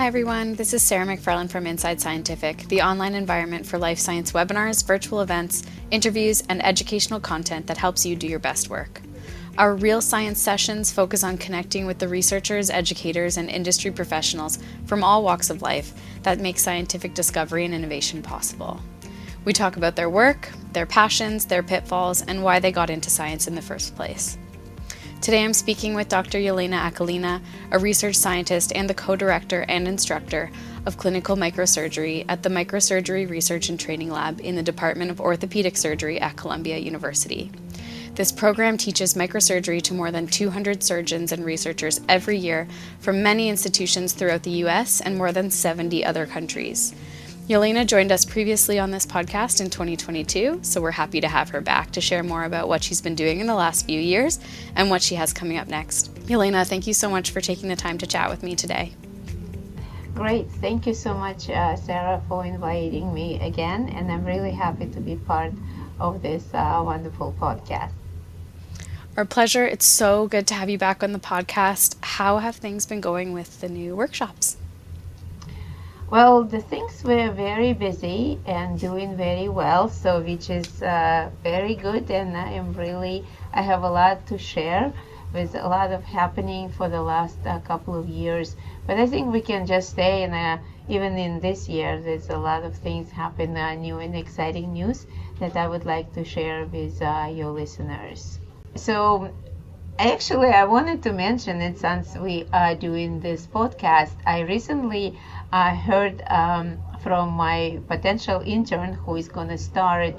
Hi everyone, this is Sarah McFarland from Inside Scientific, the online environment for life science webinars, virtual events, interviews, and educational content that helps you do your best work. Our Real Science sessions focus on connecting with the researchers, educators, and industry professionals from all walks of life that make scientific discovery and innovation possible. We talk about their work, their passions, their pitfalls, and why they got into science in the first place. Today I'm speaking with Dr. Yelena Akelina, a research scientist and the co-director and instructor of Clinical Microsurgery at the Microsurgery Research and Training Lab in the Department of Orthopedic Surgery at Columbia University. This program teaches microsurgery to more than 200 surgeons and researchers every year from many institutions throughout the US and more than 70 other countries. Yelena joined us previously on this podcast in 2022, so we're happy to have her back to share more about what she's been doing in the last few years and what she has coming up next. Yelena, thank you so much for taking the time to chat with me today. Great. Thank you so much, Sarah, for inviting me again, and I'm really happy to be part of this wonderful podcast. Our pleasure. It's so good to have you back on the podcast. How have things been going with the new workshops? Well, the things were very busy and doing very well, so which is very good, and I have a lot to share with a lot of happening for the last couple of years. But I think we can just say, and even in this year, there's a lot of things happen, new and exciting news that I would like to share with your listeners. So I wanted to mention it since we are doing this podcast. I recently heard from my potential intern who is going to start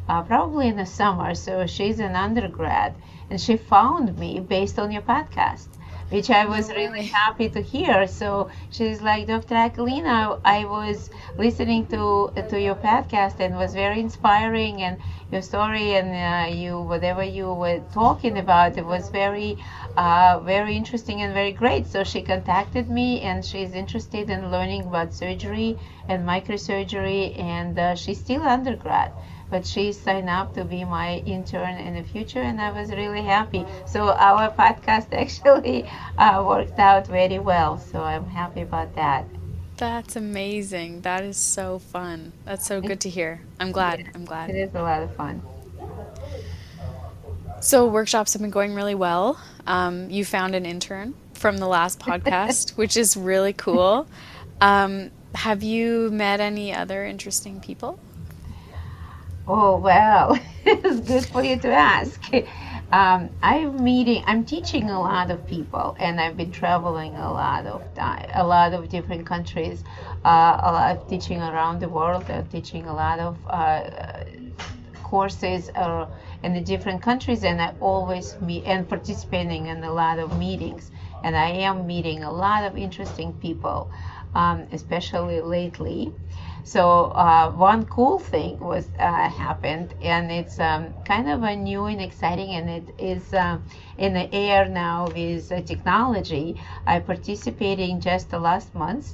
probably in the summer. So she's an undergrad, and she found me based on your podcast, which I was really happy to hear. So she's like, Dr. Akelina, I was listening to your podcast and was very inspiring, and your story and whatever you were talking about, it was very interesting and very great. So she contacted me, and she's interested in learning about surgery and microsurgery, and she's still undergrad, but she signed up to be my intern in the future, and I was really happy. So our podcast actually worked out very well, so I'm happy about that. That's amazing. That is so fun. That's so good to hear. I'm glad. It is a lot of fun. So workshops have been going really well. You found an intern from the last podcast, which is really cool. Have you met any other interesting people? Oh, well, it's good for you to ask. I'm teaching a lot of people, and I've been traveling a lot of different countries, a lot of teaching around the world, teaching a lot of courses in the different countries, and I always meet and participating in a lot of meetings, and I am meeting a lot of interesting people, especially lately. So one cool thing was happened, and it's kind of a new and exciting, and it is in the air now with technology. I participated just the last month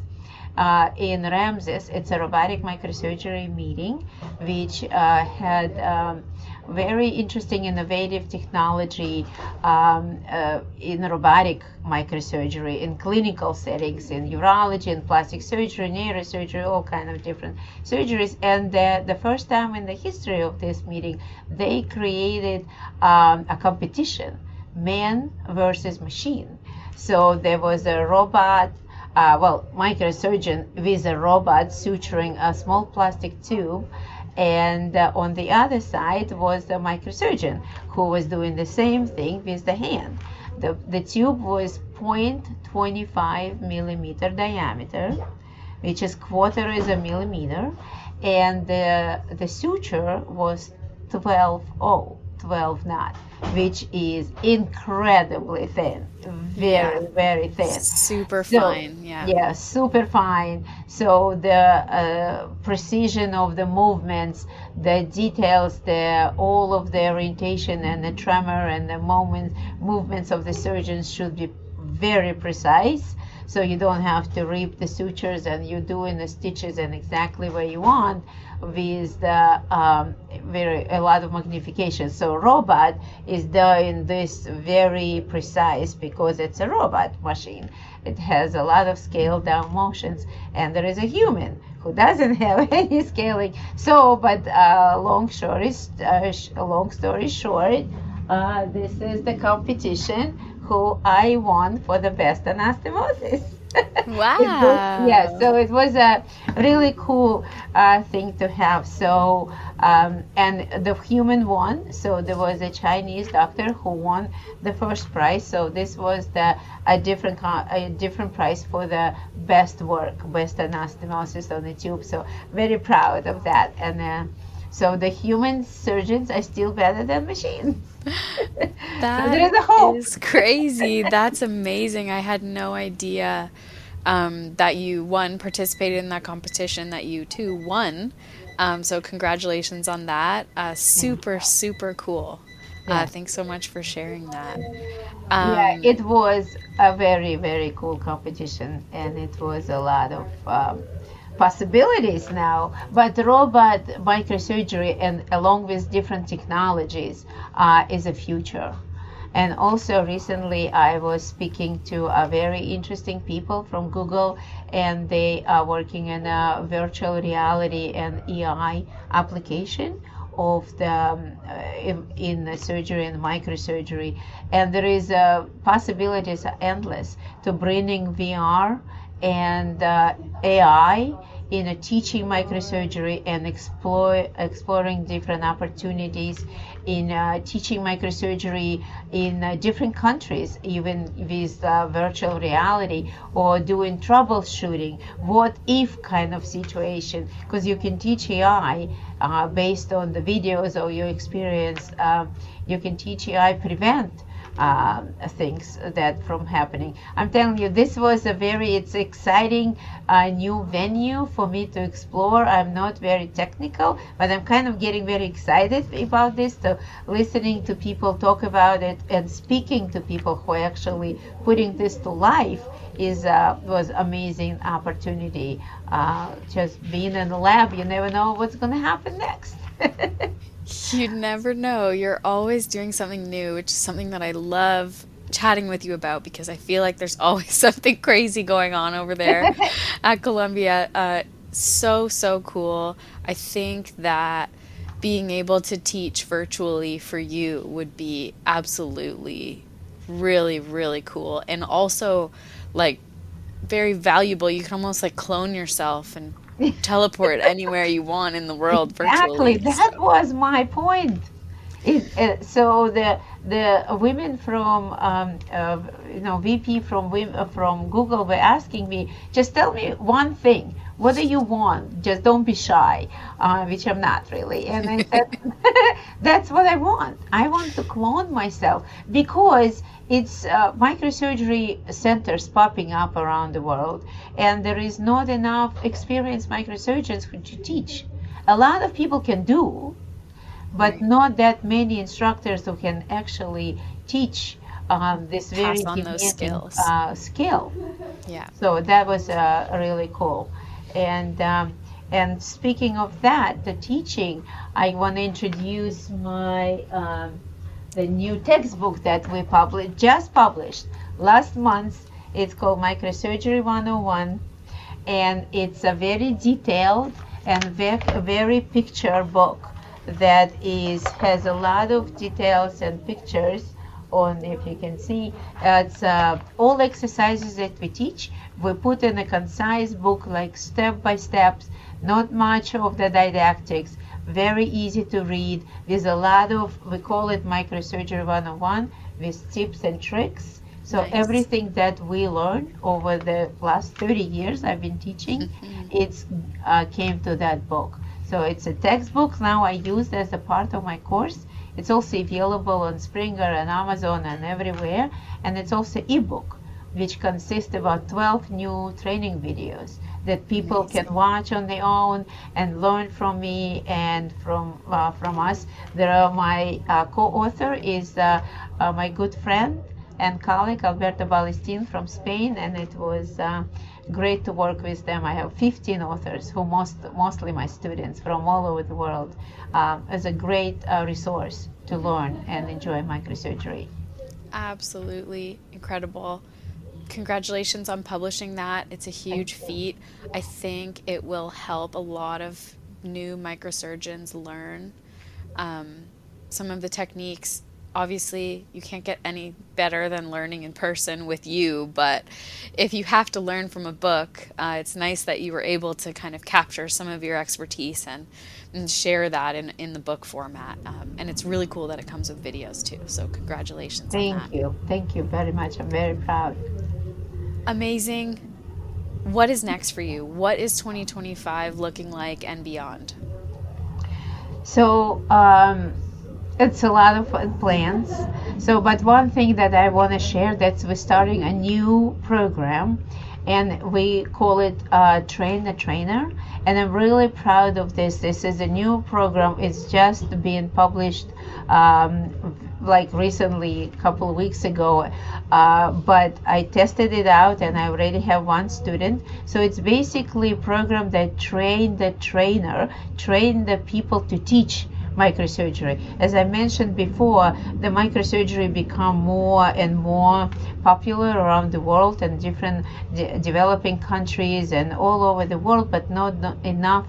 in Ramses. It's a robotic microsurgery meeting, which had very interesting, innovative technology in robotic microsurgery, in clinical settings, in urology, in plastic surgery, neurosurgery, all kind of different surgeries. And the first time in the history of this meeting, they created a competition, man versus machine. So there was a robot, microsurgeon with a robot suturing a small plastic tube, and on the other side was the microsurgeon who was doing the same thing with the hand. The tube was 0.25 millimeter diameter, which is quarter is a millimeter, and the suture was 12 knot, which is incredibly thin, very thin. Super fine, yeah. Yeah, super fine. So the precision of the movements, the details, all of the orientation and the tremor and the movements of the surgeons should be very precise. so you don't have to rip the sutures and you're doing the stitches and exactly where you want with the a lot of magnification. So robot is doing this very precise because it's a robot machine. It has a lot of scaled down motions, and there is a human who doesn't have any scaling. So, but long story short, this is the competition who I won for the best anastomosis. Wow. So it was a really cool thing to have. So, and the human won. So there was a Chinese doctor who won the first prize. So this was a different prize for the best work, best anastomosis on the tube. So very proud of that. And so the human surgeons are still better than machines. That so there's a hope. is crazy. That's amazing. I had no idea that you, one, participated in that competition, that you, two, won. So congratulations on that. Super cool. Thanks so much for sharing that. It was a very, very cool competition, and it was a lot of possibilities now. But robot microsurgery, and along with different technologies, is a future. And also recently I was speaking to a very interesting people from Google, and they are working in a virtual reality and AI application of the in the surgery and microsurgery. And there is possibilities are endless to bringing VR and AI in a teaching microsurgery and exploring different opportunities in teaching microsurgery in different countries, even with virtual reality, or doing troubleshooting, what if kind of situation, because you can teach AI based on the videos or your experience. You can teach AI prevent things that from happening. I'm telling you, this was it's exciting new venue for me to explore. I'm not very technical, but I'm kind of getting very excited about this. So listening to people talk about it and speaking to people who are actually putting this to life was amazing opportunity. Just being in the lab, you never know what's going to happen next. You never know. You're always doing something new, which is something that I love chatting with you about, because I feel like there's always something crazy going on over there at Columbia. So cool. I think that being able to teach virtually for you would be absolutely really cool, and also like very valuable. You can almost like clone yourself and teleport anywhere you want in the world virtually. Exactly, that was my point. So the women from VP from Google were asking me, just tell me one thing. What do you want? Just don't be shy, which I'm not really. And I said, that's what I want. I want to clone myself, because it's microsurgery centers popping up around the world, and there is not enough experienced microsurgeons who to teach. A lot of people can do, but not that many instructors who can actually teach this very pass on those skills. Skill. Yeah. So that was really cool. And speaking of that, the teaching, I want to introduce my the new textbook that we just published last month. It's called Microsurgery 101, and it's a very detailed and very picture book that has a lot of details and pictures on, if you can see. It's all exercises that we teach. We put in a concise book, like step by steps, not much of the didactics, very easy to read, with a lot of, we call it Microsurgery 101, with tips and tricks. So nice. Everything that we learned over the last 30 years I've been teaching, it's came to that book. So it's a textbook now I use as a part of my course. It's also available on Springer and Amazon and everywhere. And it's also ebook, which consists of about 12 new training videos that people can watch on their own and learn from me and from us. There are my co-author is my good friend and colleague Alberto Balestin from Spain, and it was great to work with them. I have 15 authors who mostly my students from all over the world, as a great resource to learn and enjoy microsurgery. Absolutely incredible. Congratulations on publishing that. It's a huge feat. I think it will help a lot of new microsurgeons learn some of the techniques. Obviously, you can't get any better than learning in person with you, but if you have to learn from a book, it's nice that you were able to kind of capture some of your expertise and share that in the book format. And it's really cool that it comes with videos too, so congratulations on that. Thank you. Thank you very much. I'm very proud. Amazing. What is next for you? What is 2025 looking like and beyond? So it's a lot of plans. So, but one thing that I want to share, that we're starting a new program, and we call it Train the Trainer. And I'm really proud of this. This is a new program. It's just being published like recently, a couple of weeks ago, but I tested it out and I already have one student. So it's basically a program that train the trainer, train the people to teach microsurgery. As I mentioned before, the microsurgery become more and more popular around the world and different developing countries and all over the world, but not enough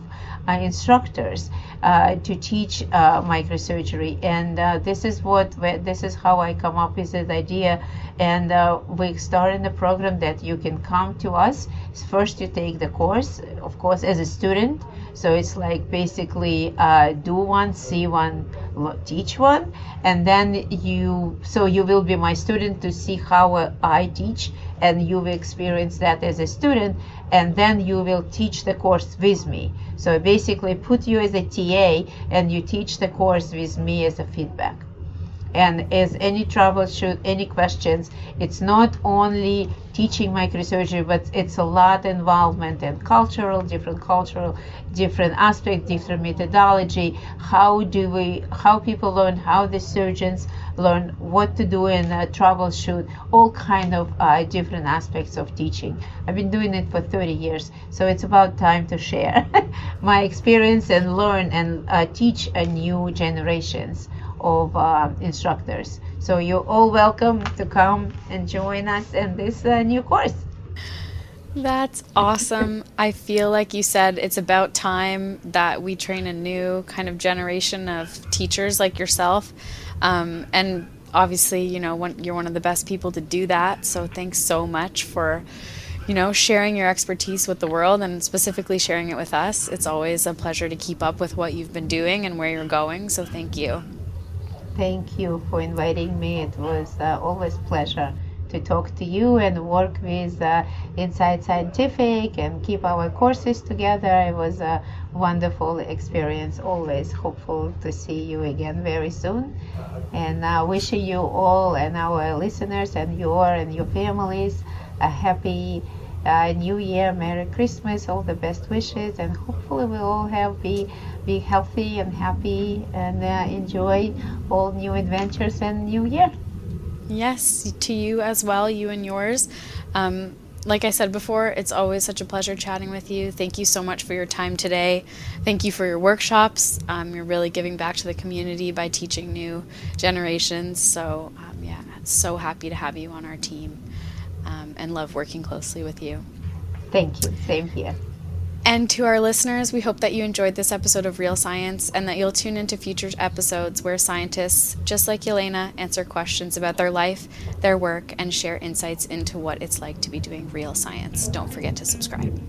instructors to teach microsurgery. And this is how I come up with this idea. And we started the program that you can come to us. First, you take the course, of course, as a student. So it's like basically do one, see one, teach one, and then you will be my student to see how I teach, and you will experience that as a student, and then you will teach the course with me. So I basically put you as a TA, and you teach the course with me as a feedback. And as any troubleshoot, any questions, it's not only teaching microsurgery, but it's a lot involvement and different aspects, different methodology. How people learn, how the surgeons learn what to do in troubleshoot, all kind of different aspects of teaching. I've been doing it for 30 years, so it's about time to share my experience and learn and teach a new generations of instructors. So you're all welcome to come and join us in this new course. That's awesome. I feel like you said it's about time that we train a new kind of generation of teachers like yourself. And obviously, you're one of the best people to do that. So thanks so much for, sharing your expertise with the world and specifically sharing it with us. It's always a pleasure to keep up with what you've been doing and where you're going. So thank you. Thank you for inviting me. It was always a pleasure to talk to you and work with Inside Scientific and keep our courses together. It was a wonderful experience. Always hopeful to see you again very soon. And wishing you all and our listeners and your families a happy New Year, Merry Christmas, all the best wishes, and hopefully we'll all be healthy and happy and enjoy all new adventures and New Year. Yes, to you as well, you and yours. Like I said before, it's always such a pleasure chatting with you. Thank you so much for your time today. Thank you for your workshops. You're really giving back to the community by teaching new generations. So so happy to have you on our team and love working closely with you. Thank you. Same here. And to our listeners, we hope that you enjoyed this episode of Real Science and that you'll tune into future episodes where scientists, just like Yelena, answer questions about their life, their work, and share insights into what it's like to be doing real science. Don't forget to subscribe.